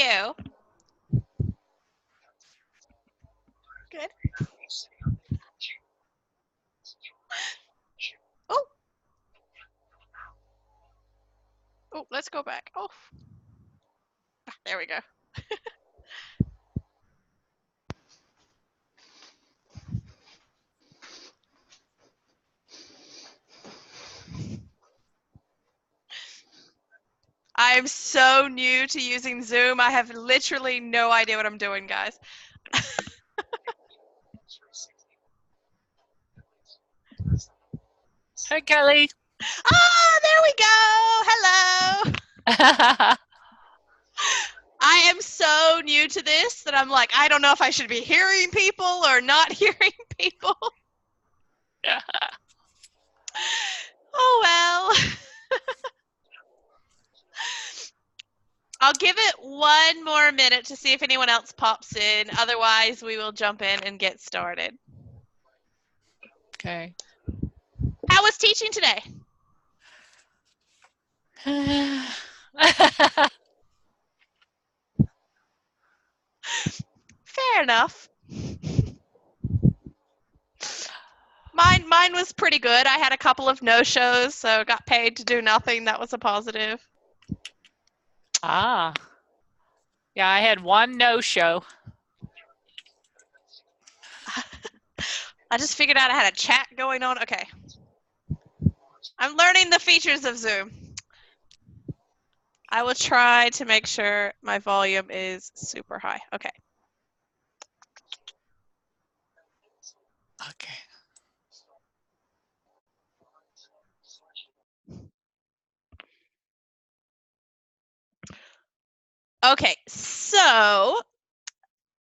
you? Good. Oh. Oh, let's go back. Oh. There we go. I'm so new to using Zoom. I have literally no idea what I'm doing, guys. Hi, Kelly. Oh, there we go. Hello. I am so new to this that I'm like, I don't know if I should be hearing people or not hearing people. Oh, well. I'll give it one more minute to see if anyone else pops in. Otherwise, we will jump in and get started. Okay. How was teaching today? Fair enough. Mine was pretty good. I had a couple of no-shows, so got paid to do nothing. That was a positive. Ah. Yeah, I had one no-show. I just figured out I had a chat going on. Okay. I'm learning the features of Zoom. I will try to make sure my volume is super high. Okay. Okay. Okay, so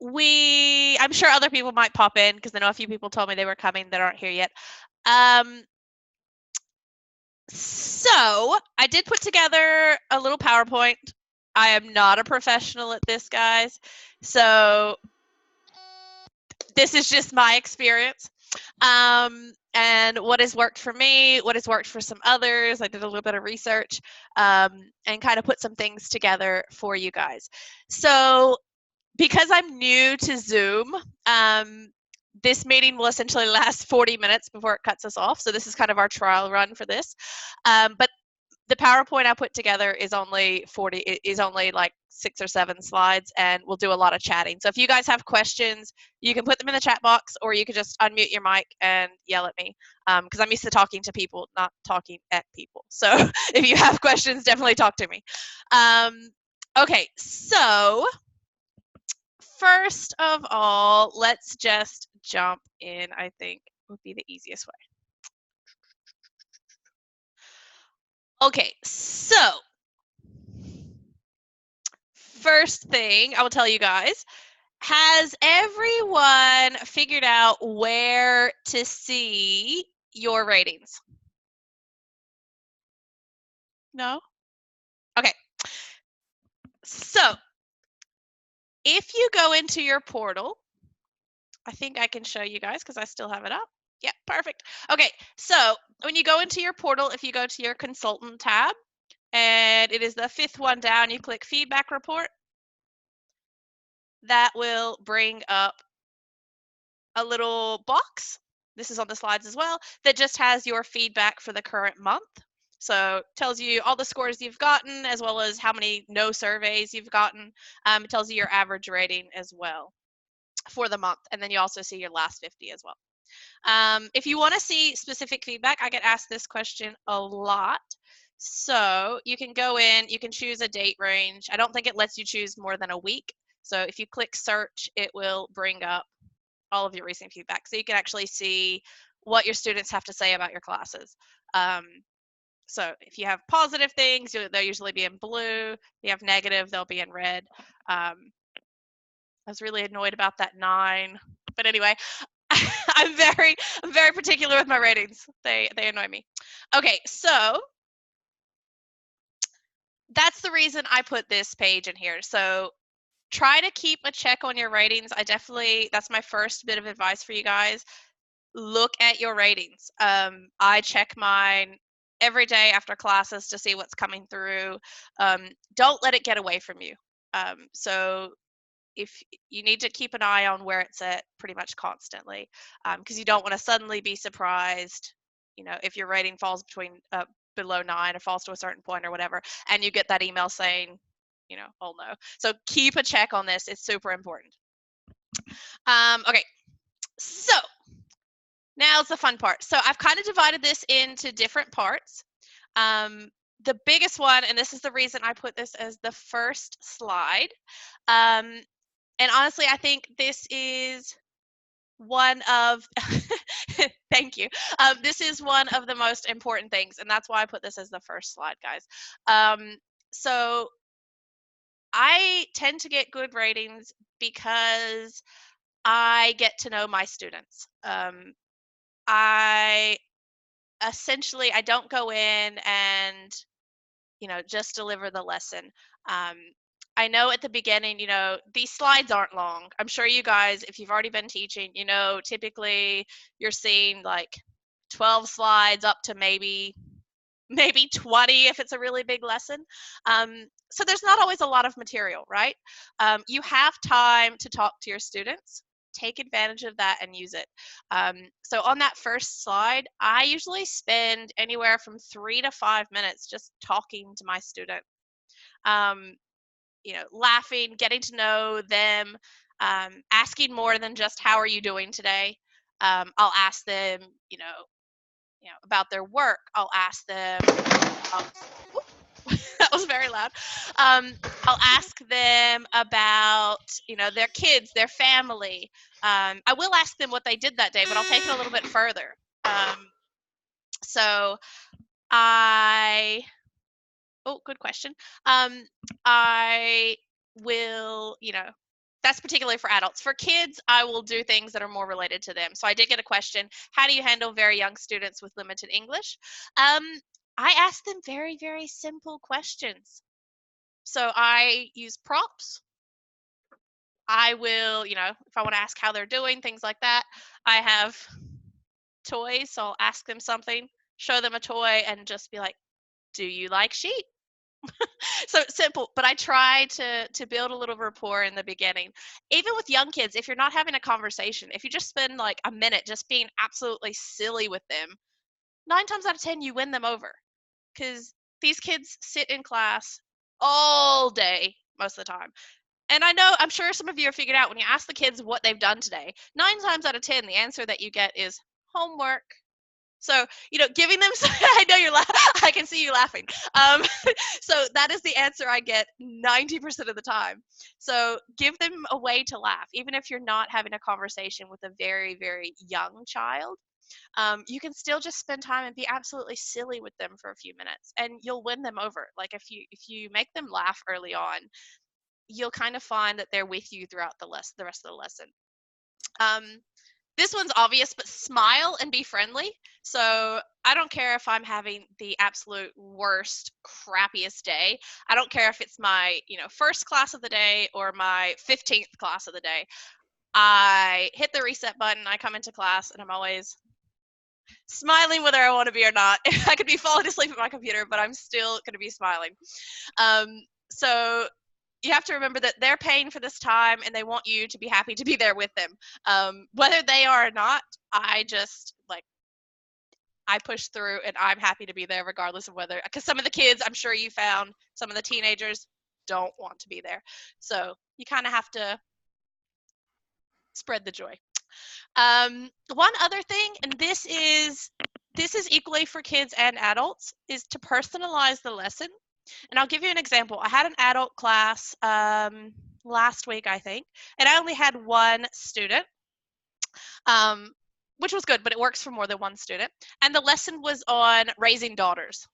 I'm sure other people might pop in because I know a few people told me they were coming that aren't here yet. So I did put together a little PowerPoint. I am not a professional at this, guys. So this is just my experience. And what has worked for me, what has worked for some others. I did a little bit of research and kind of put some things together for you guys. So because I'm new to Zoom, this meeting will essentially last 40 minutes before it cuts us off. So this is kind of our trial run for this. But the PowerPoint I put together is only like 6 or 7 slides, and we'll do a lot of chatting. So if you guys have questions, you can put them in the chat box, or you can just unmute your mic and yell at me, because I'm used to talking to people, not talking at people. So if you have questions, definitely talk to me. Okay, so first of all, let's just jump in, I think would be the easiest way. Okay, so first thing I will tell you guys, has everyone figured out where to see your ratings? No? Okay. So if you go into your portal, I think I can show you guys because I still have it up. Yeah, perfect. Okay, so when you go into your portal, if you go to your consultant tab, and it is the 5th one down, you click feedback report. That will bring up a little box. This is on the slides as well, that just has your feedback for the current month. So it tells you all the scores you've gotten, as well as how many no surveys you've gotten. It tells you your average rating as well for the month. And then you also see your last 50 as well. If you want to see specific feedback, I get asked this question a lot. So you can go in, you can choose a date range. I don't think it lets you choose more than a week. So if you click search, it will bring up all of your recent feedback. So you can actually see what your students have to say about your classes. So if you have positive things, they'll usually be in blue. If you have negative, they'll be in red. I was really annoyed about that 9. But anyway, I'm very particular with my ratings. They annoy me. Okay, so that's the reason I put this page in here. So try to keep a check on your ratings. That's my first bit of advice for you guys. Look at your ratings. I check mine every day after classes to see what's coming through. Don't let it get away from you. So if you need to keep an eye on where it's at pretty much constantly, because you don't want to suddenly be surprised, if your rating falls below 9 or falls to a certain point or whatever, and you get that email saying, oh no. So keep a check on this. It's super important. Okay, so now's the fun part. So I've kind of divided this into different parts. The biggest one, and this is the reason I put this as the first slide, and honestly, I think this is one of, thank you. This is one of the most important things, and that's why I put this as the first slide, guys. So I tend to get good ratings because I get to know my students. I don't go in and just deliver the lesson. I know at the beginning, these slides aren't long. I'm sure you guys, if you've already been teaching, typically you're seeing like 12 slides up to maybe 20 if it's a really big lesson. So there's not always a lot of material, right? You have time to talk to your students. Take advantage of that and use it. So on that first slide, I usually spend anywhere from 3 to 5 minutes just talking to my student. Laughing, getting to know them, asking more than just how are you doing today. I'll ask them, about their work. I'll ask them. That was very loud. I'll ask them about, their kids, their family. I will ask them what they did that day, but I'll take it a little bit further. So good question. I will, that's particularly for adults. For kids, I will do things that are more related to them. So I did get a question, how do you handle very young students with limited English? I ask them very, very simple questions. So I use prompts. I will, if I want to ask how they're doing, things like that. I have toys, so I'll ask them something, show them a toy, and just be like, do you like sheep? So simple, but I try to build a little rapport in the beginning. Even with young kids, if you're not having a conversation, if you just spend like a minute just being absolutely silly with them, 9 times out of 10 you win them over, because these kids sit in class all day most of the time. And I'm sure some of you have figured out when you ask the kids what they've done today, 9 times out of 10 the answer that you get is homework. So, giving them, I know you're laughing. I can see you laughing. So that is the answer I get 90% of the time. So give them a way to laugh. Even if you're not having a conversation with a very, very young child, you can still just spend time and be absolutely silly with them for a few minutes, and you'll win them over. Like if you make them laugh early on, you'll kind of find that they're with you throughout the rest of the lesson. This one's obvious, but smile and be friendly. So I don't care if I'm having the absolute worst, crappiest day. I don't care if it's my, first class of the day or my 15th class of the day. I hit the reset button, I come into class, and I'm always smiling whether I want to be or not. I could be falling asleep at my computer, but I'm still going to be smiling. So you have to remember that they're paying for this time and they want you to be happy to be there with them. Whether they are or not, I push through and I'm happy to be there regardless of whether, because some of the kids, I'm sure you found, some of the teenagers don't want to be there. So you kind of have to spread the joy. One other thing, and this is equally for kids and adults, is to personalize the lesson. And I'll give you an example. I had an adult class last week, I think, and I only had one student, which was good, but it works for more than one student. And the lesson was on raising daughters.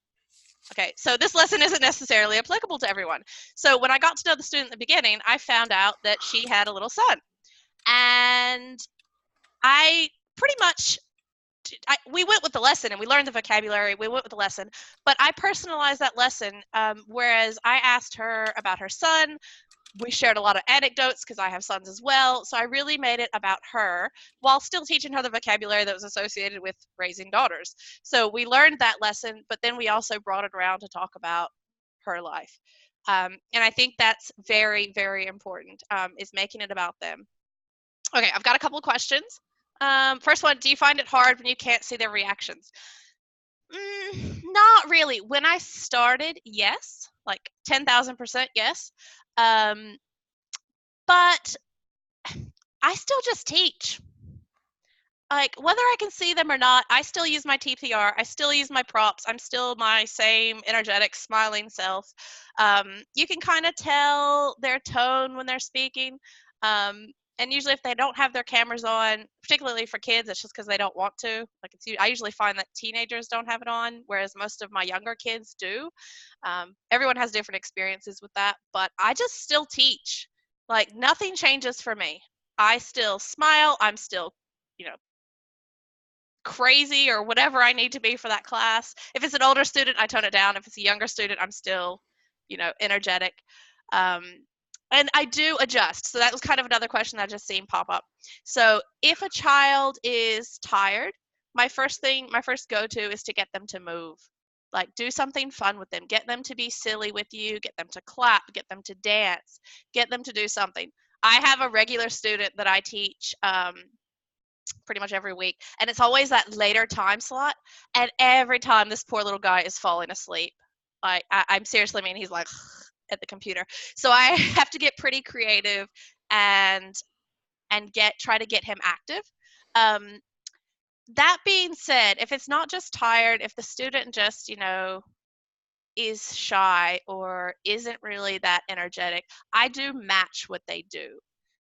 Okay, so this lesson isn't necessarily applicable to everyone. So when I got to know the student at the beginning, I found out that she had a little son. And I pretty much we went with the lesson and we learned the vocabulary. We went with the lesson, but I personalized that lesson. Whereas I asked her about her son. We shared a lot of anecdotes because I have sons as well. So I really made it about her while still teaching her the vocabulary that was associated with raising daughters. So we learned that lesson, but then we also brought it around to talk about her life. And I think that's very, very important, is making it about them. Okay, I've got a couple of questions. First one, do you find it hard when you can't see their reactions? Not really. When I started, yes, like 10,000% yes. But I still just teach. Like, whether I can see them or not, I still use my TPR. I still use my props. I'm still my same energetic, smiling self. You can kind of tell their tone when they're speaking. And usually if they don't have their cameras on, particularly for kids, it's just because they don't want to. Like, I usually find that teenagers don't have it on, whereas most of my younger kids do. Everyone has different experiences with that, but I just still teach. Like, nothing changes for me. I still smile. I'm still, you know, crazy or whatever I need to be for that class. If it's an older student, I tone it down. If it's a younger student, I'm still, energetic. Um, and I do adjust. So that was kind of another question that I just seen pop up. So if a child is tired, my first go-to is to get them to move. Like, do something fun with them. Get them to be silly with you. Get them to clap. Get them to dance. Get them to do something. I have a regular student that I teach pretty much every week, and it's always that later time slot, and every time this poor little guy is falling asleep. Like, I'm seriously, he's like at the computer. So I have to get pretty creative and try to get him active. That being said, if it's not just tired, if the student just is shy or isn't really that energetic, I do match what they do.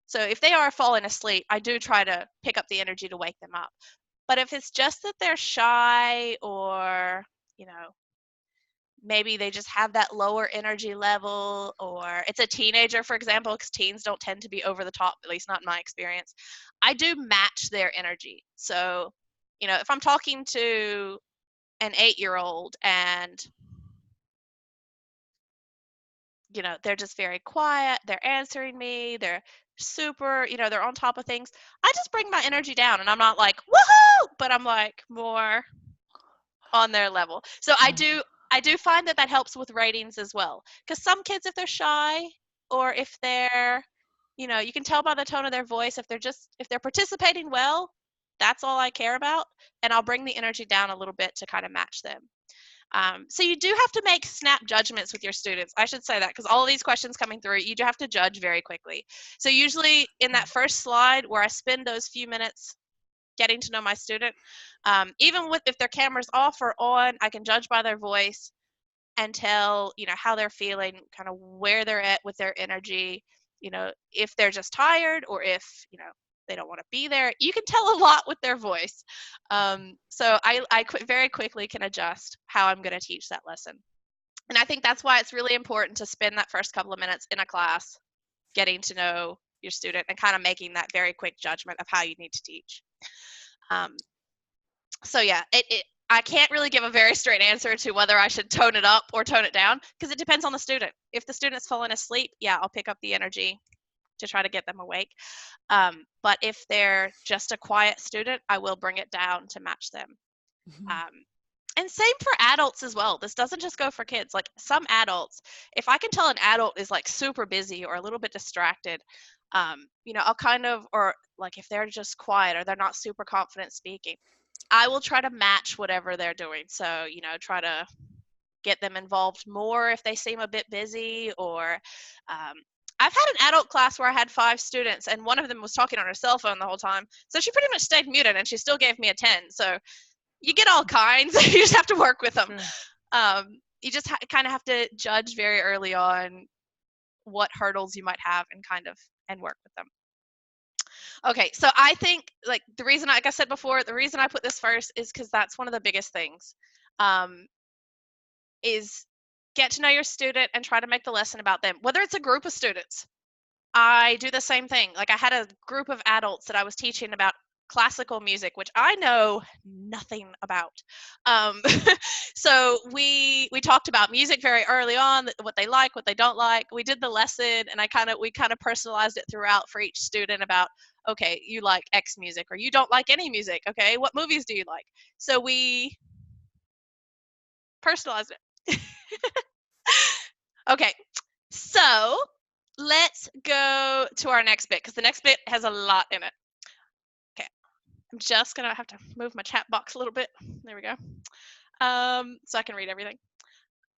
So if they are falling asleep, I do try to pick up the energy to wake them up. But if it's just that they're shy, or, maybe they just have that lower energy level, or it's a teenager, for example, because teens don't tend to be over the top, at least not in my experience, I do match their energy. So, if I'm talking to an 8-year-old and they're just very quiet, they're answering me, they're super, they're on top of things, I just bring my energy down, and I'm not like, woohoo, but I'm like more on their level. So I do find that helps with ratings as well, because some kids, if they're shy, or if they're, you can tell by the tone of their voice, if they're participating well, that's all I care about, and I'll bring the energy down a little bit to kind of match them. So you do have to make snap judgments with your students. I should say that, because all of these questions coming through, you do have to judge very quickly. So usually in that first slide where I spend those few minutes getting to know my student, even if their camera's off or on, I can judge by their voice and tell, how they're feeling, kind of where they're at with their energy, if they're just tired, or if, they don't want to be there. You can tell a lot with their voice. So I very quickly can adjust how I'm going to teach that lesson. And I think that's why it's really important to spend that first couple of minutes in a class getting to know your student and kind of making that very quick judgment of how you need to teach. So yeah, I can't really give a very straight answer to whether I should tone it up or tone it down, because it depends on the student. If the student's falling asleep, yeah, I'll pick up the energy to try to get them awake. But if they're just a quiet student, I will bring it down to match them. And same for adults as well. This doesn't just go for kids. Like, some adults, if I can tell an adult is like super busy or a little bit distracted, I'll kind of, or like if they're just quiet or they're not super confident speaking, I will try to match whatever they're doing. So, try to get them involved more if they seem a bit busy. Or I've had an adult class where I had 5 students, and one of them was talking on her cell phone the whole time. So she pretty much stayed muted, and she still gave me a 10. So you get all kinds. You just have to work with them. Sure. You just kind of have to judge very early on what hurdles you might have and work with them. Okay, so I think, like I said before, the reason I put this first is because that's one of the biggest things, is get to know your student and try to make the lesson about them. Whether it's a group of students, I do the same thing. Like, I had a group of adults that I was teaching about classical music, which I know nothing about. So we talked about music very early on, what they like, what they don't like. We did the lesson, and we kind of personalized it throughout for each student about, okay, you like X music, or you don't like any music. Okay, what movies do you like? So we personalized it. Okay, So let's go to our next bit because the next bit has a lot in it. Okay, I'm just gonna have to move my chat box a little bit. There we go. So I can read everything.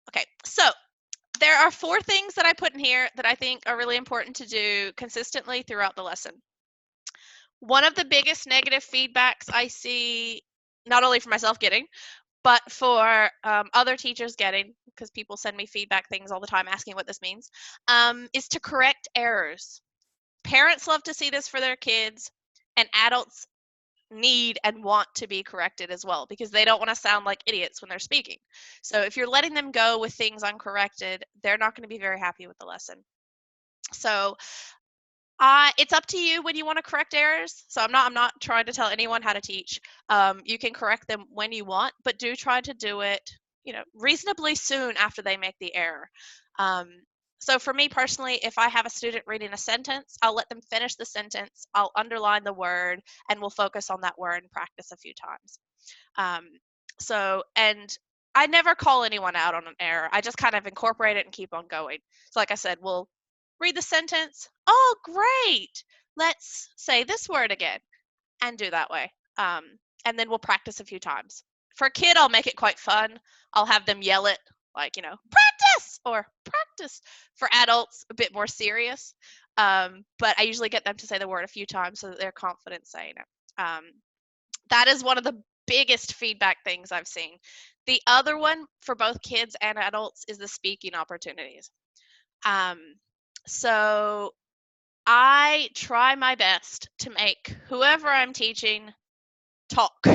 Okay, so there are 4 things that I put in here that I think are really important to do consistently throughout the lesson. One of the biggest negative feedbacks I see, not only for myself getting, but for other teachers getting, because people send me feedback things all the time asking what this means, is to correct errors. Parents love to see this for their kids, and adults need and want to be corrected as well because they don't want to sound like idiots when they're speaking. So if you're letting them go with things uncorrected, they're not going to be very happy with the lesson. So it's up to you when you want to correct errors. So I'm not trying to tell anyone how to teach. You can correct them when you want, but do try to do it, reasonably soon after they make the error. So for me personally, if I have a student reading a sentence, I'll let them finish the sentence. I'll underline the word, and we'll focus on that word and practice a few times. And I never call anyone out on an error. I just kind of incorporate it and keep on going. So like I said, we'll read the sentence. Oh, great. Let's say this word again and do that way. And then we'll practice a few times. For a kid, I'll make it quite fun. I'll have them yell it like, practice or practice. For adults, a bit more serious. But I usually get them to say the word a few times so that they're confident saying it. That is one of the biggest feedback things I've seen. The other one for both kids and adults is the speaking opportunities. So I try my best to make whoever I'm teaching talk.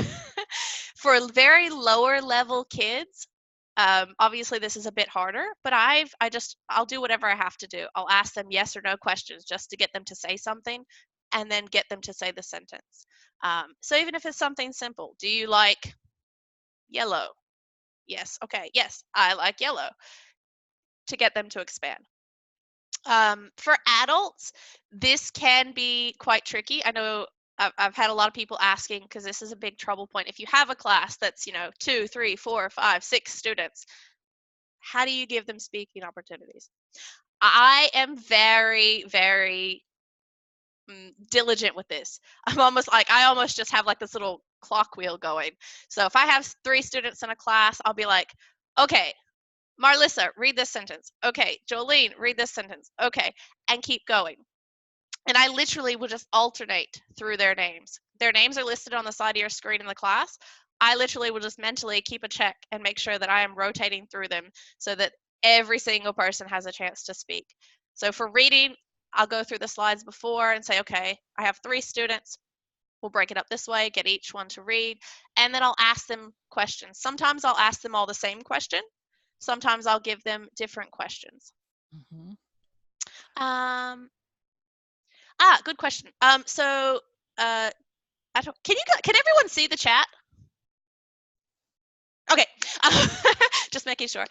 For very lower level kids, obviously this is a bit harder, but I'll do whatever I have to do. I'll ask them yes or no questions just to get them to say something and then get them to say the sentence. So even if it's something simple, do you like yellow? Yes. Okay. Yes, I like yellow, to get them to expand. For adults, this can be quite tricky. I know I've had a lot of people asking because this is a big trouble point. If you have a class that's 2, 3, 4, 5, 6 students, how do you give them speaking opportunities? I am very, very diligent with this. I almost just have like this little clock wheel going. So if I have 3 students in a class, I'll be like, okay, Marlissa, read this sentence. Okay, Jolene, read this sentence. Okay, and keep going. And I literally will just alternate through their names. Their names are listed on the side of your screen in the class. I literally will just mentally keep a check and make sure that I am rotating through them so that every single person has a chance to speak. So for reading, I'll go through the slides before and say, okay, I have 3 students. We'll break it up this way, get each one to read, and then I'll ask them questions. Sometimes I'll ask them all the same question. Sometimes I'll give them different questions. Mm-hmm. Good question. So can everyone see the chat? Okay, just making sure.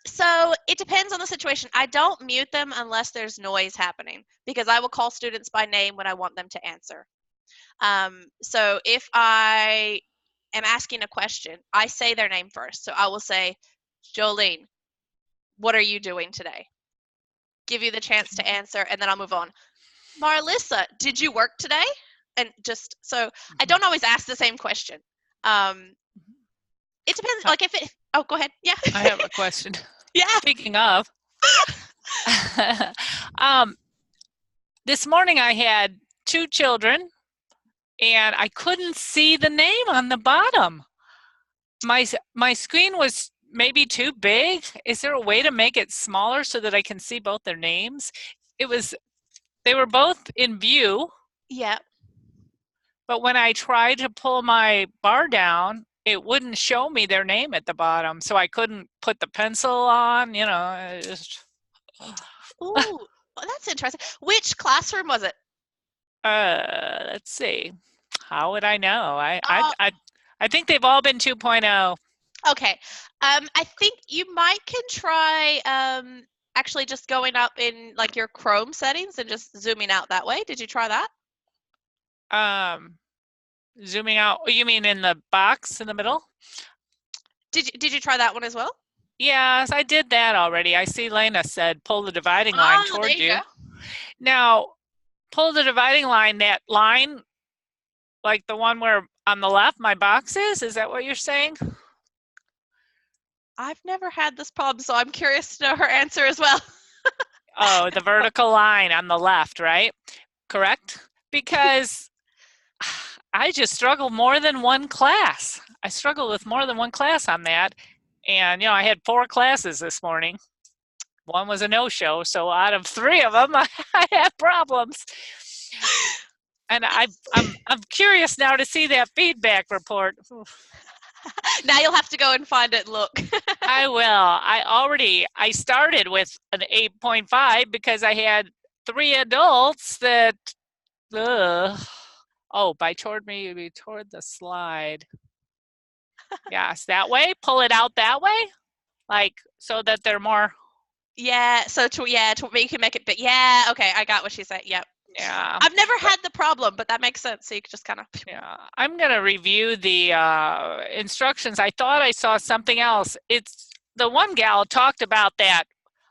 So it depends on the situation. I don't mute them unless there's noise happening because I will call students by name when I want them to answer. So if I am asking a question, I say their name first. So I will say, Jolene, what are you doing today? Give you the chance to answer, and then I'll move on. Marlissa, did you work today? And just so I don't always ask the same question. It depends. Like if it. Oh, go ahead. Yeah. I have a question. Yeah. Speaking of, this morning I had 2 children, and I couldn't see the name on the bottom. My screen was maybe too big. Is there a way to make it smaller so that I can see both their names? They were both in view. Yeah. But when I tried to pull my bar down, it wouldn't show me their name at the bottom, so I couldn't put the pencil on, just... Ooh, that's interesting. Which classroom was it? Let's see. How would I know? I think they've all been 2.0. Okay. I think you might can try actually just going up in like your Chrome settings and just zooming out that way. Did you try that? Zooming out. You mean in the box in the middle? Did you try that one as well? Yes, I did that already. I see Lena said pull the dividing line Oh, there toward you go. you. Now, pull the dividing line, that line, like the one where on the left my box is that what you're saying? I've never had this problem, so I'm curious to know her answer as well. Oh, the vertical line on the left, right? Correct? Because I just struggle more than one class. I struggle with more than one class on that. And, I had 4 classes this morning. One was a no-show, so out of 3 of them, I had problems. And I'm curious now to see that feedback report. Now you'll have to go and find it and look. I will. I started with an 8.5 because I had 3 adults that, maybe toward the slide. Yes, that way. Pull it out that way, like so that they're more. Yeah, so to you can make it, but yeah, okay, I got what she said. Yep. Yeah. I've never had the problem, but that makes sense. So you can just kind of. Yeah, I'm gonna review the instructions. I thought I saw something else. It's the one gal talked about that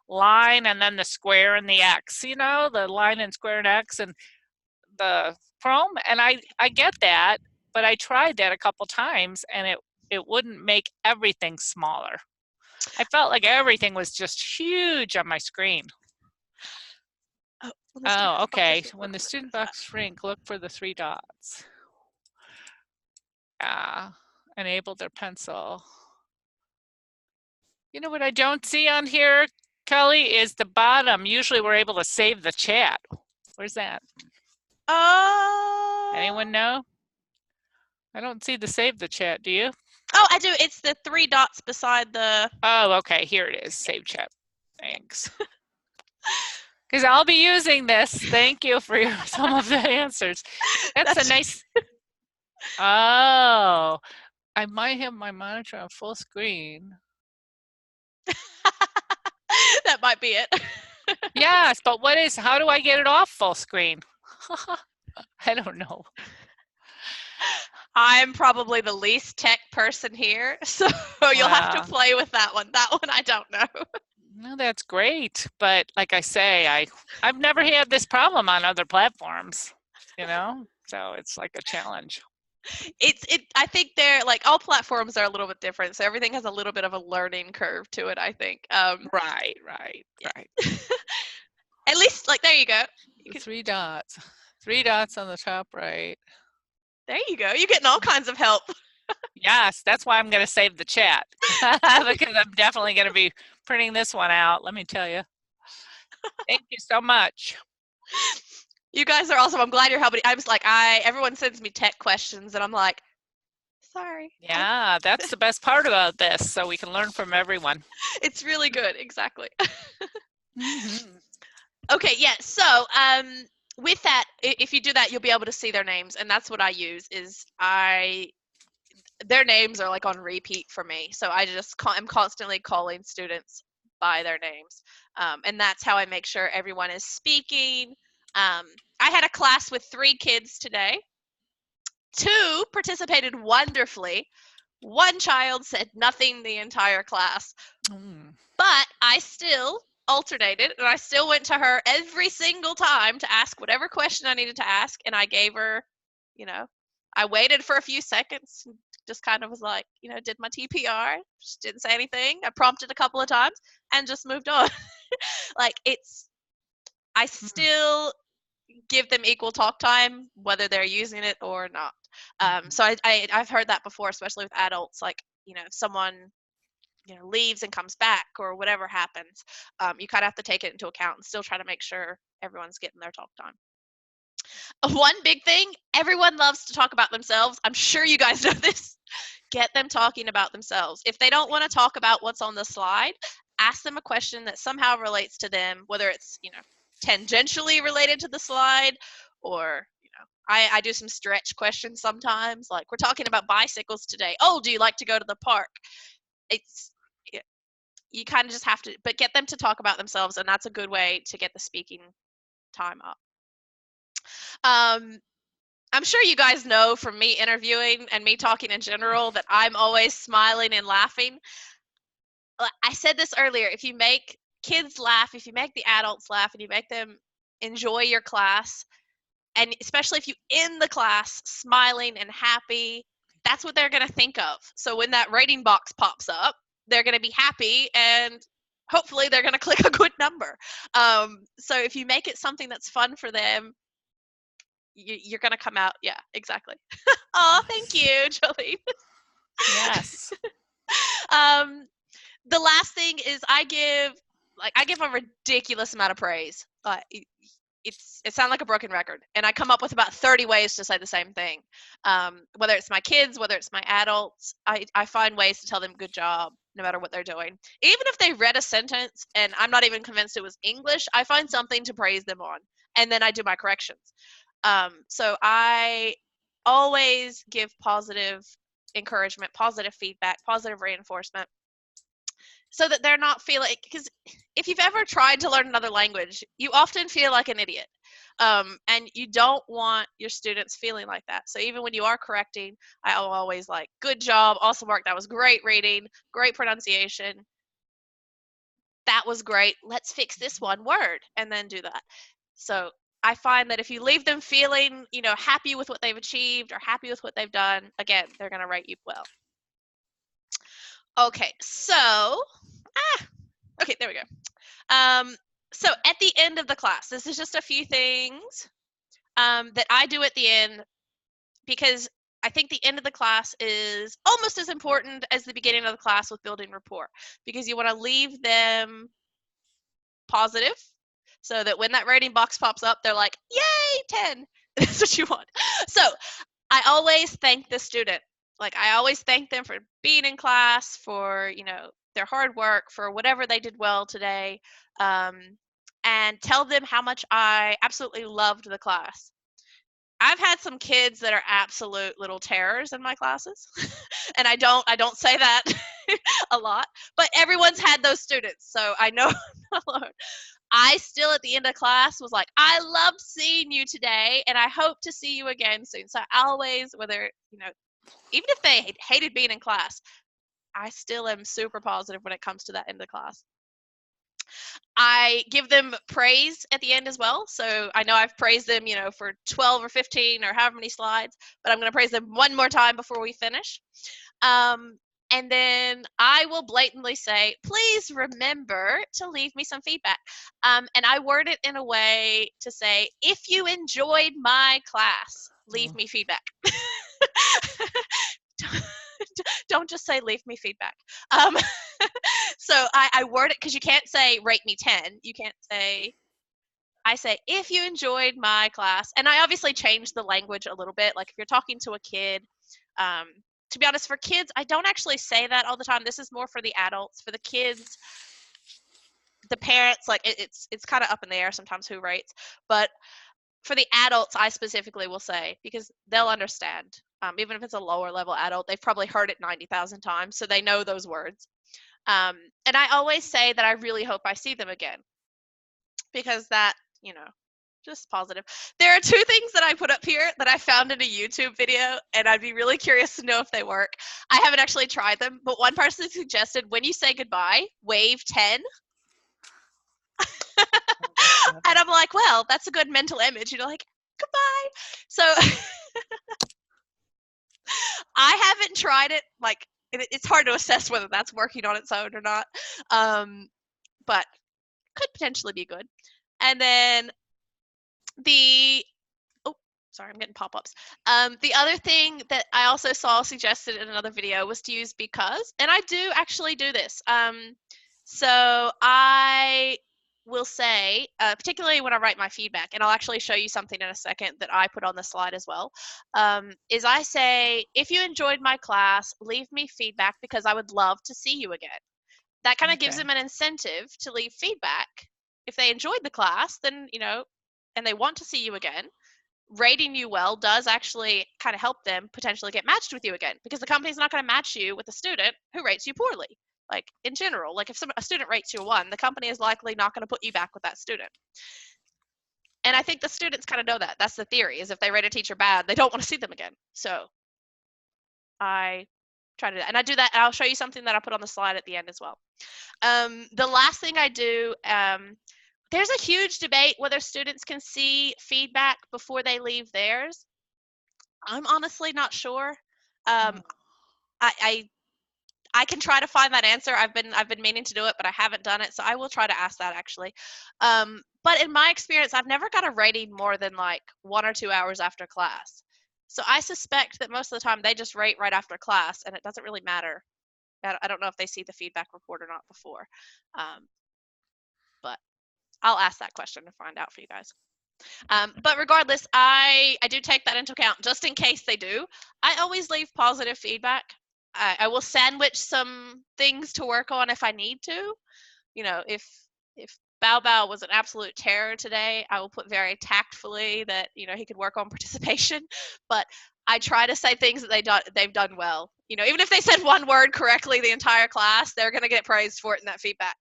line and then the square and the X, the line and square and X and the Chrome. And I get that, but I tried that a couple times and it wouldn't make everything smaller. I felt like everything was just huge on my screen. Oh, okay. When the student box shrink, look for the 3 dots. Enable their pencil. You know what I don't see on here, Kelly, is the bottom. Usually we're able to save the chat. Where's that? Anyone know? I don't see the save the chat, do you? Oh, I do. It's the 3 dots beside the. Oh, okay. Here it is. Save chat. Thanks. Because I'll be using this. Thank you for some of the answers. That's a nice. Oh, I might have my monitor on full screen. That might be it. Yes, but how do I get it off full screen? I don't know. I'm probably the least tech person here, so you'll have to play with that one. That one I don't know. No, that's great. But like I say, I've never had this problem on other platforms, so it's like a challenge. I think they're like all platforms are a little bit different, so everything has a little bit of a learning curve to it, I think. Right. At least, like, there you go. The 3 dots. 3 dots on the top right. There you go. You're getting all kinds of help. Yes, that's why I'm going to save the chat because I'm definitely going to be printing this one out. Let me tell you. Thank you so much. You guys are awesome. I'm glad you're helping. I was like, everyone sends me tech questions, and I'm like, sorry. Yeah, that's the best part about this, so we can learn from everyone. It's really good. Exactly. Mm-hmm. Okay, yeah. So, with that, if you do that, you'll be able to see their names, and that's what I use. Their names are like on repeat for me, so I'm constantly calling students by their names, and that's how I make sure everyone is speaking. I had a class with 3 kids today. 2 participated wonderfully. 1 child said nothing the entire class. But I still alternated, and I still went to her every single time to ask whatever question I needed to ask, and I gave her, I waited for a few seconds and just kind of was like, did my TPR, just didn't say anything. I prompted a couple of times and just moved on. Like, I still give them equal talk time, whether they're using it or not. So I've heard that before, especially with adults, like, if someone leaves and comes back or whatever happens, you kind of have to take it into account and still try to make sure everyone's getting their talk time. One big thing, everyone loves to talk about themselves. I'm sure you guys know this. Get them talking about themselves. If they don't want to talk about what's on the slide, ask them a question that somehow relates to them, whether it's, tangentially related to the slide, or, I do some stretch questions sometimes, like, we're talking about bicycles today. Oh, do you like to go to the park? You kind of just have to, but get them to talk about themselves, and that's a good way to get the speaking time up. I'm sure you guys know from me interviewing and me talking in general that I'm always smiling and laughing. I said this earlier, if you make kids laugh, if you make the adults laugh, and you make them enjoy your class, and especially if you end the class smiling and happy, that's what they're going to think of. So when that rating box pops up, they're going to be happy, and hopefully they're going to click a good number. So if you make it something that's fun for them, you're going to come out. Yeah, exactly. Oh, thank you, Jolene. Yes. The last thing is I give a ridiculous amount of praise. It sounds like a broken record, and I come up with about 30 ways to say the same thing. Whether it's my kids, whether it's my adults, I find ways to tell them good job no matter what they're doing. Even if they read a sentence and I'm not even convinced it was English, I find something to praise them on, and then I do my corrections. So I always give positive encouragement, positive feedback, positive reinforcement, so that they're not feeling, because if you've ever tried to learn another language, you often feel like an idiot. And you don't want your students feeling like that. So even when you are correcting, I always like, good job, awesome work, that was great reading, great pronunciation, that was great, let's fix this one word, and then do that. So I find that if you leave them feeling, happy with what they've achieved or happy with what they've done, again, they're going to rate you well. Okay, so, okay, there we go. So at the end of the class, this is just a few things that I do at the end, because I think the end of the class is almost as important as the beginning of the class with building rapport, because you want to leave them positive so that when that rating box pops up, they're like, yay, 10. That's what you want. So I always thank the student. Like, I always thank them for being in class, for, their hard work, for whatever they did well today, and tell them how much I absolutely loved the class. I've had some kids that are absolute little terrors in my classes, and I don't say that a lot, but everyone's had those students, so I know I'm not alone. I still, at the end of class, was like, I loved seeing you today, and I hope to see you again soon. So I always, whether, even if they hated being in class, I still am super positive when it comes to that end of class. I give them praise at the end as well. So I know I've praised them, for 12 or 15 or however many slides, but I'm going to praise them one more time before we finish. And then I will blatantly say, please remember to leave me some feedback. And I word it in a way to say, if you enjoyed my class, leave me feedback. Don't just say, leave me feedback. So I word it, because you can't say, rate me 10. You can't say, I say, if you enjoyed my class. And I obviously change the language a little bit. Like, if you're talking to a kid, to be honest, for kids, I don't actually say that all the time. This is more for the adults. For the kids, the parents, like, it's kind of up in the air sometimes who rates. But for the adults, I specifically will say, because they'll understand. Even if it's a lower level adult, they've probably heard it 90,000 times, so they know those words. And I always say that I really hope I see them again, because that, just positive. There are two things that I put up here that I found in a YouTube video, and I'd be really curious to know if they work. I haven't actually tried them, but one person suggested, when you say goodbye, wave 10. And I'm like, well, that's a good mental image, like, goodbye. So I haven't tried it. Like, it's hard to assess whether that's working on its own or not, but could potentially be good. And then sorry, I'm getting pop-ups. The other thing that I also saw suggested in another video was to use because, and I do actually do this. So I will say, particularly when I write my feedback, and I'll actually show you something in a second that I put on the slide as well, is I say, if you enjoyed my class, leave me feedback because I would love to see you again. That kind of gives them an incentive to leave feedback. If they enjoyed the class, then, and they want to see you again, rating you well does actually kind of help them potentially get matched with you again, because the company's not going to match you with a student who rates you poorly. Like, in general, like, if a student rates you a 1, the company is likely not going to put you back with that student. And I think the students kind of know that. That's the theory, is if they rate a teacher bad, they don't want to see them again. So I try to do that. And I do that, and I'll show you something that I put on the slide at the end as well. The last thing I do, there's a huge debate whether students can see feedback before they leave theirs. I'm honestly not sure. I can try to find that answer. I've been meaning to do it, but I haven't done it, so I will try to ask that actually. But in my experience, I've never got a rating more than like 1 or 2 hours after class. So I suspect that most of the time they just rate right after class, and it doesn't really matter. I don't know if they see the feedback report or not before, but I'll ask that question to find out for you guys. But regardless, I do take that into account just in case they do. I always leave positive feedback. I will sandwich some things to work on if I need to. You know, if Bao Bao was an absolute terror today, I will put very tactfully that, you know, he could work on participation. But I try to say things that they've done well. You know, even if they said one word correctly the entire class, they're going to get praised for it in that feedback.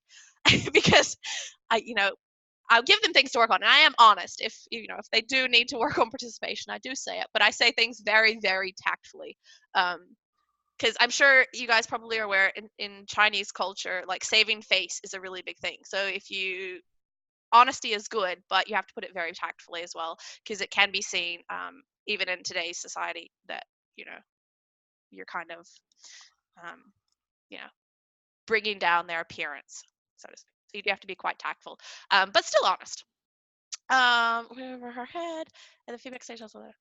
Because I'll give them things to work on, and I am honest. If they do need to work on participation, I do say it, but I say things very, very tactfully. Because I'm sure you guys probably are aware in Chinese culture, like saving face is a really big thing. So honesty is good, but you have to put it very tactfully as well, because it can be seen, even in today's society, that, you're kind of, bringing down their appearance, so to speak. So you do have to be quite tactful, but still honest. Over her head, and the feedback stage also there.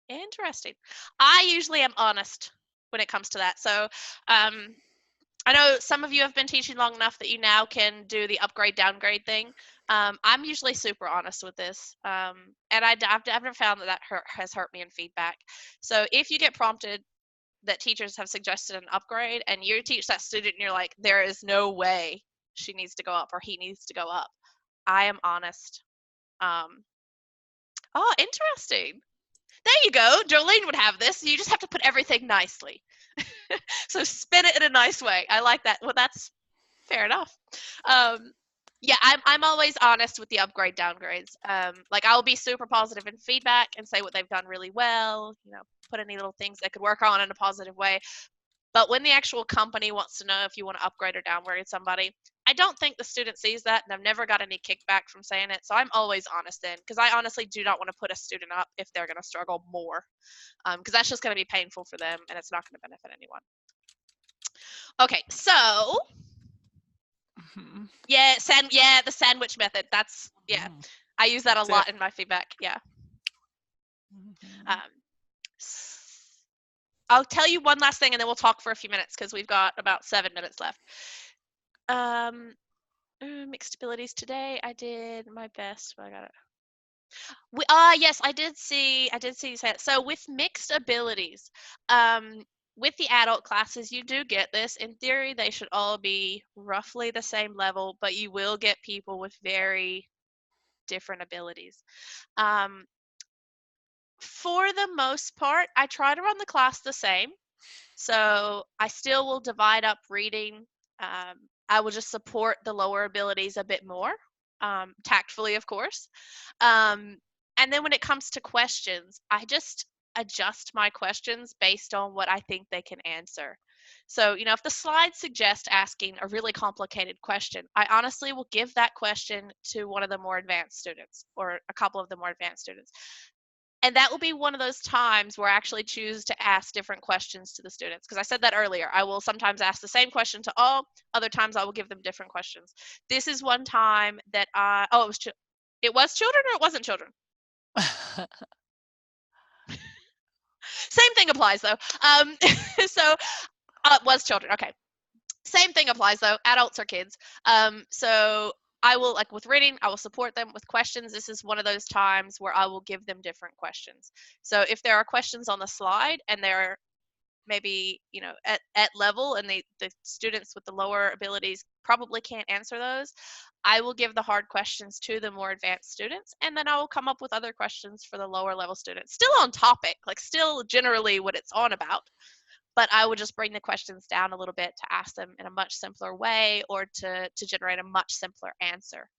Interesting. I usually am honest when it comes to that. So I know some of you have been teaching long enough that you now can do the upgrade downgrade thing. I'm usually super honest with this, and I've never found that has hurt me in feedback. So if you get prompted that teachers have suggested an upgrade and you teach that student and you're like, there is no way she needs to go up or he needs to go up, I am honest. Oh, interesting. There you go. Jolene would have this. You just have to put everything nicely. So spin it in a nice way. I like that. Well, that's fair enough. Yeah, I'm always honest with the upgrade downgrades. Like, I'll be super positive in feedback and say what they've done really well, put any little things they could work on in a positive way. But when the actual company wants to know if you want to upgrade or downgrade somebody, I don't think the student sees that, and I've never got any kickback from saying it. So I'm always honest then, because I honestly do not want to put a student up if they're going to struggle more, because that's just going to be painful for them and it's not going to benefit anyone. Okay, so the sandwich method. That's I use that a lot in my feedback. Yeah. I'll tell you one last thing and then we'll talk for a few minutes because we've got about 7 minutes left. Mixed abilities today. I did my best, but I got it. Yes, I did see you say it. So with mixed abilities, with the adult classes, you do get this. In theory, they should all be roughly the same level, but you will get people with very different abilities. For the most part, I try to run the class the same. So I still will divide up reading. I will just support the lower abilities a bit more, tactfully, of course. And then when it comes to questions, I just adjust my questions based on what I think they can answer. So, if the slides suggest asking a really complicated question, I honestly will give that question to one of the more advanced students or a couple of the more advanced students. And that will be one of those times where I actually choose to ask different questions to the students. Because I said that earlier. I will sometimes ask the same question to all. Other times I will give them different questions. This is one time that it was children or it wasn't children? Same thing applies though. So it was children. Okay. Same thing applies though. Adults or kids. So I will, like with reading, I will support them with questions. This is one of those times where I will give them different questions. So if there are questions on the slide and they're maybe, at level and the students with the lower abilities probably can't answer those, I will give the hard questions to the more advanced students, and then I will come up with other questions for the lower level students. Still on topic, like still generally what it's on about. But I would just bring the questions down a little bit to ask them in a much simpler way or to generate a much simpler answer,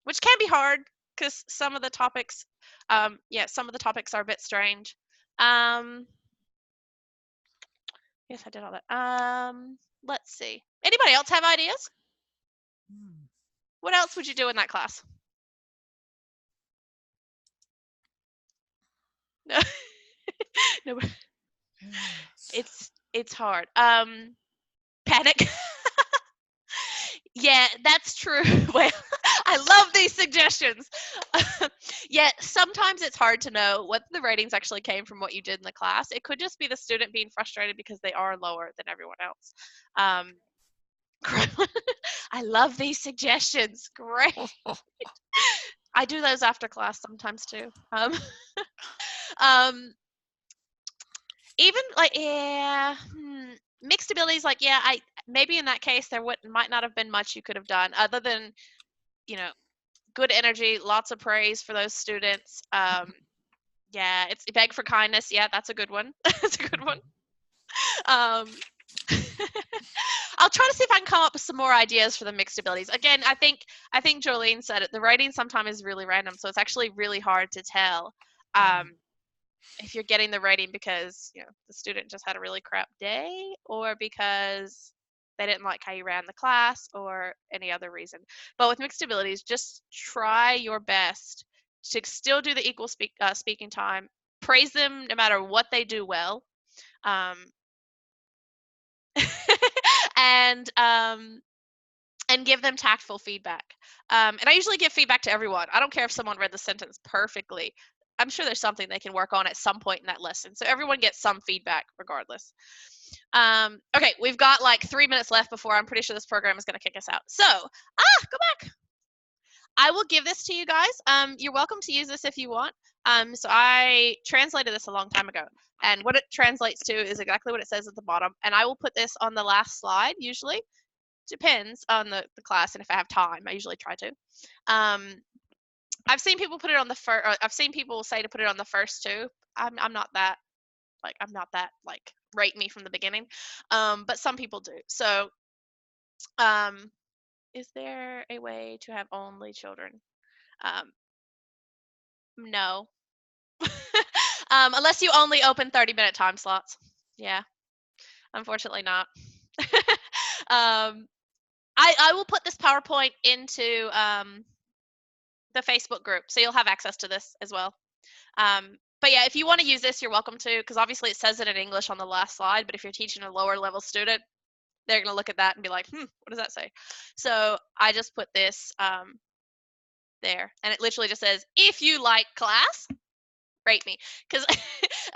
which can be hard. because some of the topics, some of the topics are a bit strange. Yes, I did all that. Let's see. Anybody else have ideas? What else would you do in that class? No. No. It's hard. Panic. Yeah, that's true. Well, I love these suggestions. Yeah, sometimes it's hard to know what the ratings actually came from what you did in the class. It could just be the student being frustrated because they are lower than everyone else. I love these suggestions. Great. I do those after class sometimes too. Even like, yeah, mixed abilities, like, yeah, maybe in that case there might not have been much you could have done other than, good energy, lots of praise for those students. Yeah, it's beg for kindness. Yeah, that's a good one. That's a good one. I'll try to see if I can come up with some more ideas for the mixed abilities. Again, I think Jolene said it. The rating sometimes is really random, so it's actually really hard to tell if you're getting the rating because the student just had a really crap day, or because they didn't like how you ran the class, or any other reason. But with mixed abilities, just try your best to still do the equal speaking time. Praise them no matter what they do well. And give them tactful feedback. And I usually give feedback to everyone. I don't care if someone read the sentence perfectly. I'm sure there's something they can work on at some point in that lesson. So everyone gets some feedback regardless. Okay, we've got like 3 minutes left before I'm pretty sure this program is going to kick us out. So, go back. I will give this to you guys. You're welcome to use this if you want. So I translated this a long time ago. And what it translates to is exactly what it says at the bottom. And I will put this on the last slide, usually. Depends on the class and if I have time. I usually try to. I've seen people put it on the first. I've seen people say to put it on the first two. I'm not that like rate me from the beginning, but some people do. So, is there a way to have only children? No. Unless you only open 30-minute time slots. Yeah, unfortunately not. I will put this PowerPoint into the Facebook group, so you'll have access to this as well. But yeah, if you want to use this, you're welcome to, because obviously it says it in English on the last slide, but if you're teaching a lower level student, they're going to look at that and be like, what does that say? So I just put this there, and it literally just says, if you like class, rate me. Because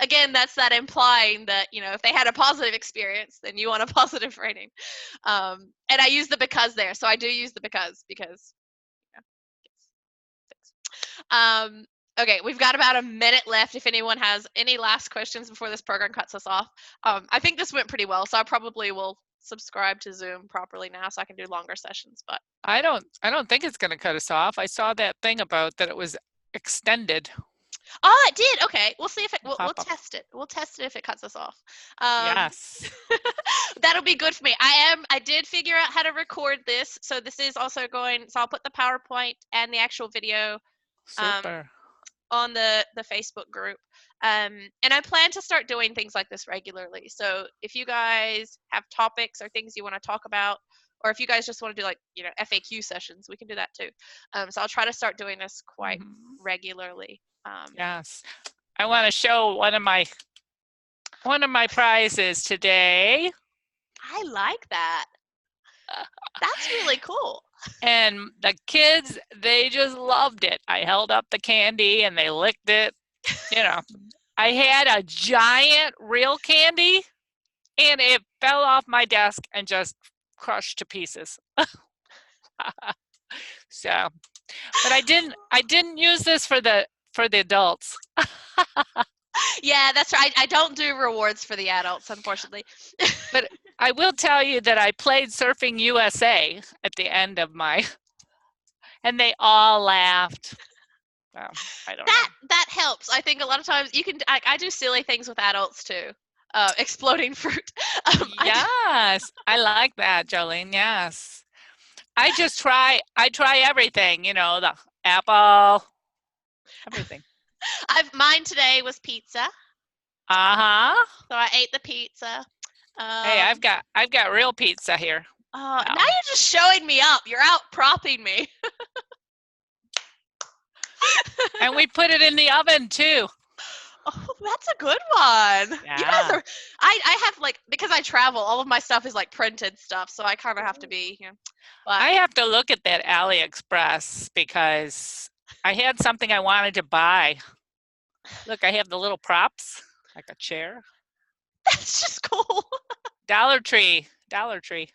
again, that's that implying that, if they had a positive experience, then you want a positive rating. And I use the because there. So I do use the because. Okay, we've got about a minute left if anyone has any last questions before this program cuts us off. I think this went pretty well, so I probably will subscribe to Zoom properly now so I can do longer sessions. But I don't think it's going to cut us off. I saw that thing about that it was extended. Oh, it did. Okay, we'll see if we'll test it. We'll test it if it cuts us off. Yes. That'll be good for me. I did figure out how to record this, so this is also going. So I'll put the PowerPoint and the actual video. Super. On the Facebook group. And I plan to start doing things like this regularly. So if you guys have topics or things you want to talk about, or if you guys just want to do like, FAQ sessions, we can do that too. So I'll try to start doing this quite regularly. Yes. I want to show one of my prizes today. I like that. That's really cool. And the kids, they just loved it. I held up the candy and they licked it. I had a giant real candy and it fell off my desk and just crushed to pieces. So, but I didn't use this for the adults. Yeah, that's right. I don't do rewards for the adults, unfortunately. But I will tell you that I played Surfing USA at the end of and they all laughed. Well, I don't know. That helps. I think a lot of times you can. I do silly things with adults too. Exploding fruit. Yes, I like that, Jolene. Yes, I try everything. The apple, Everything. Mine today was pizza. Uh-huh. So I ate the pizza. Hey, I've got real pizza here. Now you're just showing me up. You're out propping me. And we put it in the oven too. Oh, that's a good one. Yeah. You guys are. I have like, because I travel, all of my stuff is like printed stuff, so I kind of have to be here. But I have to look at that AliExpress because I had something I wanted to buy. Look, I have the little props, like a chair. that's just cool. Dollar Tree. Dollar Tree.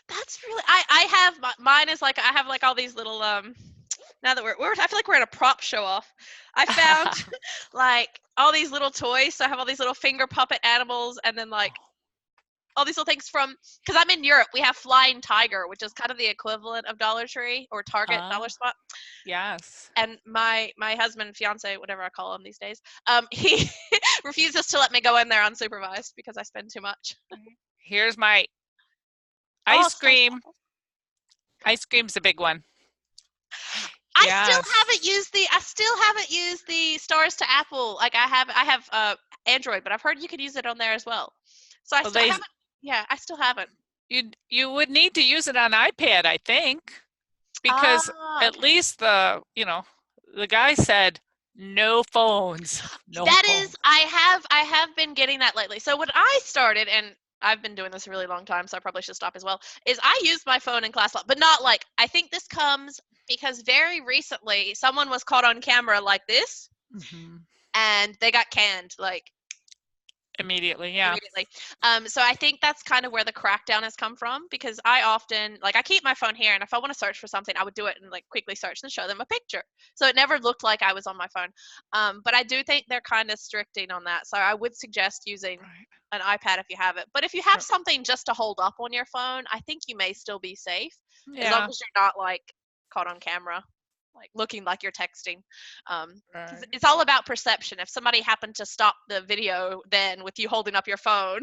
That's really. I have mine is like, I have like all these little Now that we're I feel like we're in a prop show off. I found like all these little toys. So I have all these little finger puppet animals, and then like all these little things from, because I'm in Europe. We have Flying Tiger, which is kind of the equivalent of Dollar Tree or Target, Dollar Spot. Yes. And my husband, fiance, whatever I call him these days, he refuses to let me go in there unsupervised because I spend too much. Here's my ice cream. Ice cream's a big one. I still haven't used the Stars to Apple. Like I have Android, but I've heard you could use it on there as well. So I still haven't. Yeah, I still haven't. You would need to use it on iPad, I think, because at least the guy said no phones. No that phones. is, I have been getting that lately. So when I started, and I've been doing this a really long time, so I probably should stop as well, is I used my phone in class, but not like, I think this comes because very recently someone was caught on camera like this, and they got canned, like immediately. Yeah. So I think that's kind of where the crackdown has come from, because I often, like, I keep my phone here, and if I want to search for something, I would do it and like quickly search and show them a picture. So it never looked like I was on my phone. But I do think they're kind of stricting on that. So I would suggest using an iPad if you have it. But if you have something just to hold up on your phone, I think you may still be safe, as long as you're not like caught on camera, like looking like you're texting. 'Cause it's all about perception. If somebody happened to stop the video then with you holding up your phone,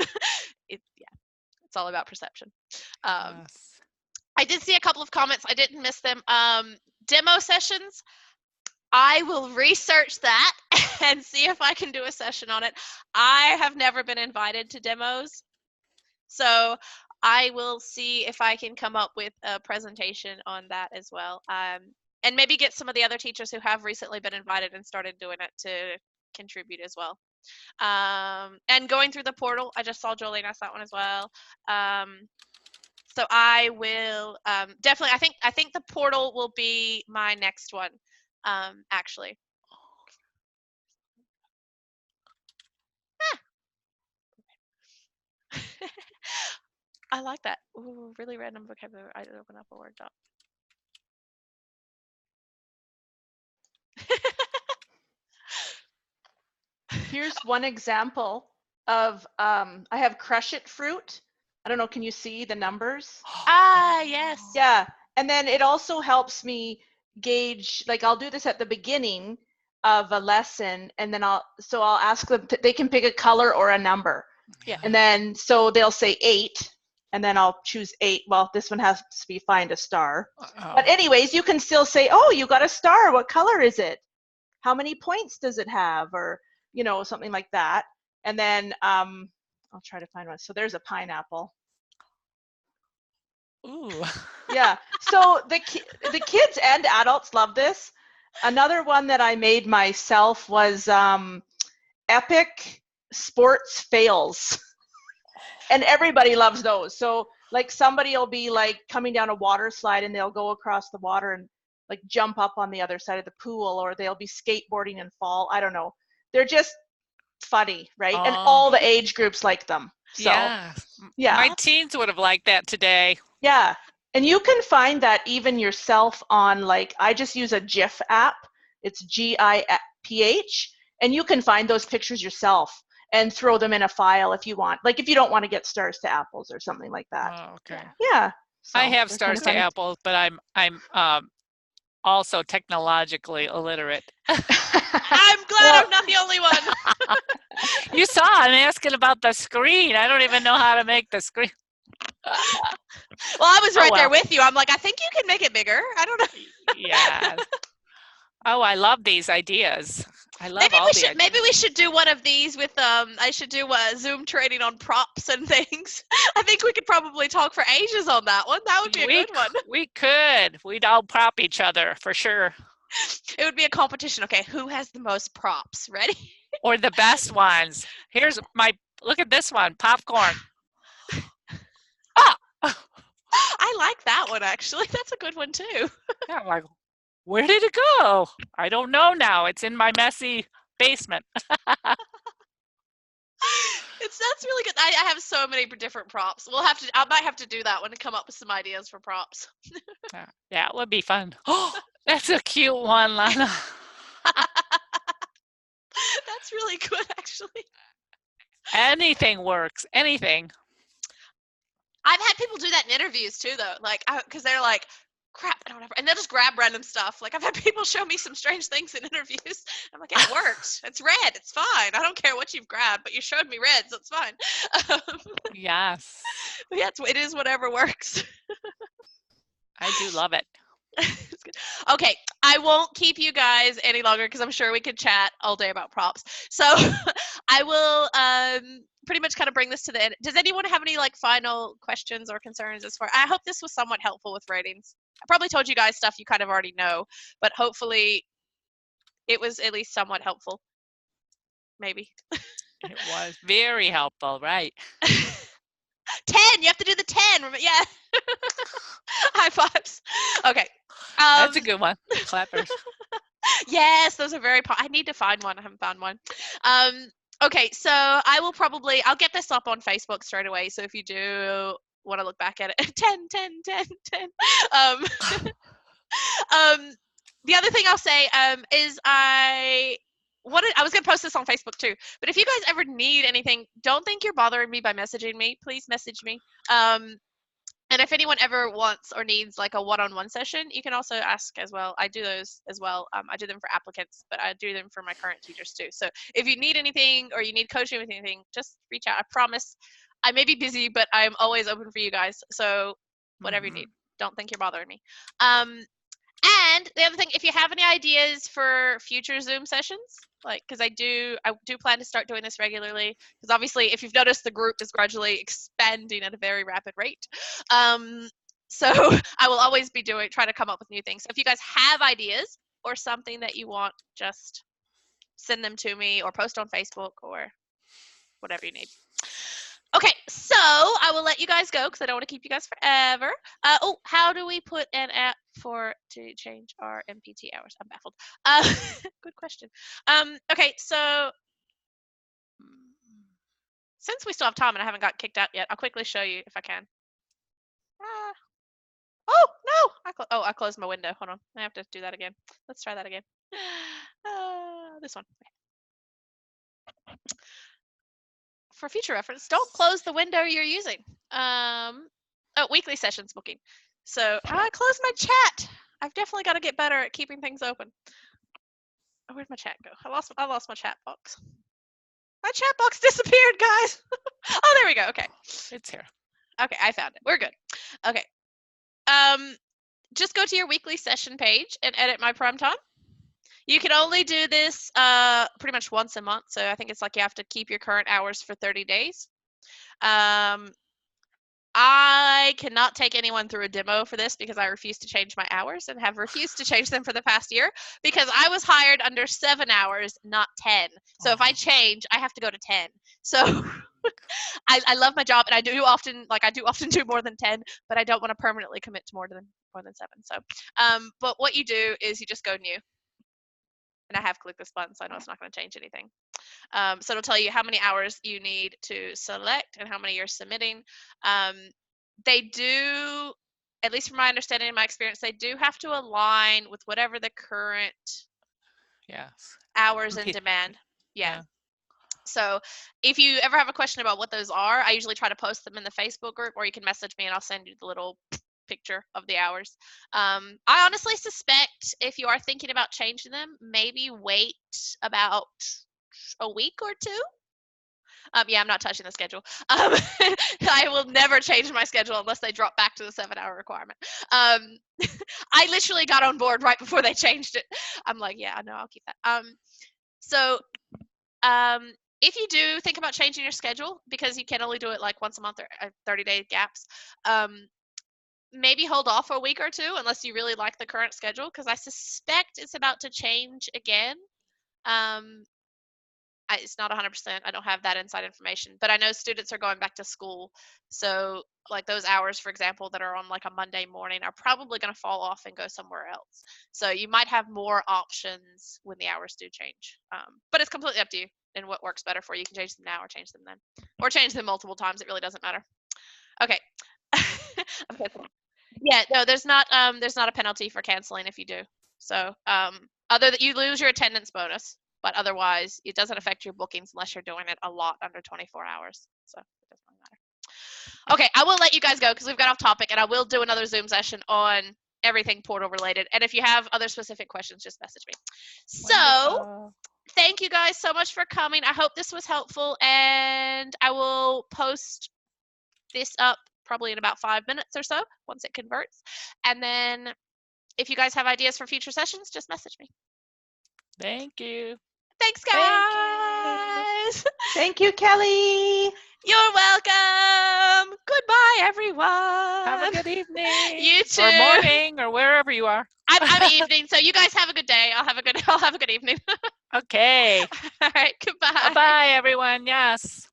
it's all about perception. I did see a couple of comments. I didn't miss them. Demo sessions. I will research that and see if I can do a session on it. I have never been invited to demos, so I will see if I can come up with a presentation on that as well. And maybe get some of the other teachers who have recently been invited and started doing it to contribute as well. And going through the portal, I just saw Jolene ask that one as well. So I will definitely, I think the portal will be my next one, actually. I like that. Ooh, really random vocabulary. I open up a Word doc. Here's one example of, I have Crush It fruit. I don't know, can you see the numbers? Yes. Yeah, and then it also helps me gauge, like I'll do this at the beginning of a lesson, and then I'll ask them, they can pick a color or a number. Yeah. And then, so they'll say 8, and then I'll choose 8. Well, this one has to be find a star. But anyways, you can still say, oh, you got a star. What color is it? How many points does it have? Or, something like that. And then I'll try to find one. So there's a pineapple. Ooh. Yeah. So the kids and adults love this. Another one that I made myself was epic sports fails. And everybody loves those. So like somebody will be like coming down a water slide and they'll go across the water and like jump up on the other side of the pool, or they'll be skateboarding and fall. I don't know. They're just funny, right? And all the age groups like them. So, yeah. My teens would have liked that today. Yeah. And you can find that even yourself on, like, I just use a GIF app. It's GIPH. And you can find those pictures yourself and throw them in a file if you want. Like if you don't want to get stars to apples or something like that. Oh, okay. Yeah. So I have stars to apples, but I'm also technologically illiterate. I'm glad I'm not the only one. You saw I'm asking about the screen. I don't even know how to make the screen. Well, I was right there with you. I'm like, I think you can make it bigger. I don't know. Yeah. Oh, I love these ideas. I love Maybe all we the should ideas. maybe we should do one of these with I should do Zoom training on props and things. I think we could probably talk for ages on that one. That would be a good one. We could. We'd all prop each other for sure. It would be a competition. Okay, who has the most props? Ready? Or the best ones. Look at this one, popcorn. Ah! I like that one actually. That's a good one too. Yeah, I'm like, where did it go? I don't know now. It's in my messy basement. That's really good. I have so many different props. I might have to do that one and come up with some ideas for props. Yeah, it would be fun. Oh, that's a cute one, Lana. That's really good actually. Anything works. Anything. I've had people do that in interviews too though. Like because they're like, crap, I don't have, and they'll just grab random stuff. Like I've had people show me some strange things in interviews. I'm like, it worked. It's red. It's fine. I don't care what you've grabbed, but you showed me red, so it's fine. Yes. Yeah, it is whatever works. I do love it. Okay, I won't keep you guys any longer because I'm sure we could chat all day about props. So I will pretty much kind of bring this to the end. Does anyone have any like final questions or concerns as far? I hope this was somewhat helpful with ratings. I probably told you guys stuff you kind of already know, but hopefully it was at least somewhat helpful. Maybe. It was very helpful, right? 10. You have to do the 10. Yeah. High fives. Okay. That's a good one. Clappers. Yes, those are very. I need to find one. I haven't found one. Okay, so I'll get this up on Facebook straight away. So if you do want to look back at it, 10, 10, 10, 10. The other thing I'll say is I was going to post this on Facebook too. But if you guys ever need anything, don't think you're bothering me by messaging me. Please message me. And if anyone ever wants or needs like a one-on-one session, you can also ask as well. I do those as well. I do them for applicants, but I do them for my current teachers too. So if you need anything or you need coaching with anything, just reach out. I promise. I may be busy, but I'm always open for you guys. So whatever you need, don't think you're bothering me. And the other thing, if you have any ideas for future Zoom sessions, like, because I do plan to start doing this regularly, because obviously, if you've noticed, the group is gradually expanding at a very rapid rate. So I will always be trying to come up with new things. So if you guys have ideas or something that you want, just send them to me or post on Facebook or whatever you need. Okay, so I will let you guys go because I don't want to keep you guys forever. How do we put an app to change our MPT hours? I'm baffled. Good question. Okay, so since we still have time and I haven't got kicked out yet, I'll quickly show you if I can. Oh no! I closed my window. Hold on, I have to do that again. Let's try that again. This one. For future reference, don't close the window you're using. Weekly sessions booking. So I closed my chat. I've definitely got to get better at keeping things open. Oh, where'd my chat go? I lost my chat box. My chat box disappeared, guys. Oh, there we go. Okay. It's here. Okay, I found it. We're good. Okay. Just go to your weekly session page and edit my prime time. You can only do this pretty much once a month. So I think it's like you have to keep your current hours for 30 days. I cannot take anyone through a demo for this because I refuse to change my hours and have refused to change them for the past year because I was hired under 7 hours, not 10. So if I change, I have to go to 10. So I love my job and I do often do more than 10, but I don't want to permanently commit to more than 7. So, but what you do is you just go new. And I have clicked this button, so I know it's not going to change anything. So it'll tell you how many hours you need to select and how many you're submitting. They do, at least from my understanding and my experience, they do have to align with whatever the current hours in demand. Yeah. So if you ever have a question about what those are, I usually try to post them in the Facebook group, or you can message me and I'll send you the little picture of the hours. I honestly suspect if you are thinking about changing them, maybe wait about a week or two Yeah, I'm not touching the schedule. I will never change my schedule unless they drop back to the 7-hour requirement. I literally got on board right before they changed it. I'm like, yeah, no, I'll keep that. So if you do think about changing your schedule, because you can only do it like once a month or 30-day gaps, maybe hold off for a week or two unless you really like the current schedule, because I suspect it's about to change again. It's not 100%. I don't have that inside information, but I know students are going back to school. So like those hours, for example, that are on like a Monday morning are probably going to fall off and go somewhere else. So you might have more options when the hours do change. But it's completely up to you and what works better for you. You can change them now or change them then, or change them multiple times. It really doesn't matter. Okay. Okay. Yeah, no, there's not a penalty for canceling if you do. So other that you lose your attendance bonus, but otherwise it doesn't affect your bookings unless you're doing it a lot under 24 hours. So it doesn't really matter. Okay, I will let you guys go because we've got off topic, and I will do another Zoom session on everything portal related. And if you have other specific questions, just message me. So Wonderful. thank you guys so much for coming. I hope this was helpful, and I will post this up probably in about 5 minutes or so once it converts. And then if you guys have ideas for future sessions, just message me. Thank you. Thanks, Thank guys. Thank you, Kelly. You're welcome. Goodbye, everyone. Have a good evening. You too. Or morning, or wherever you are. I'm evening, so you guys have a good day. I'll have a good evening. Okay. All right, goodbye. Bye-bye, everyone. Yes.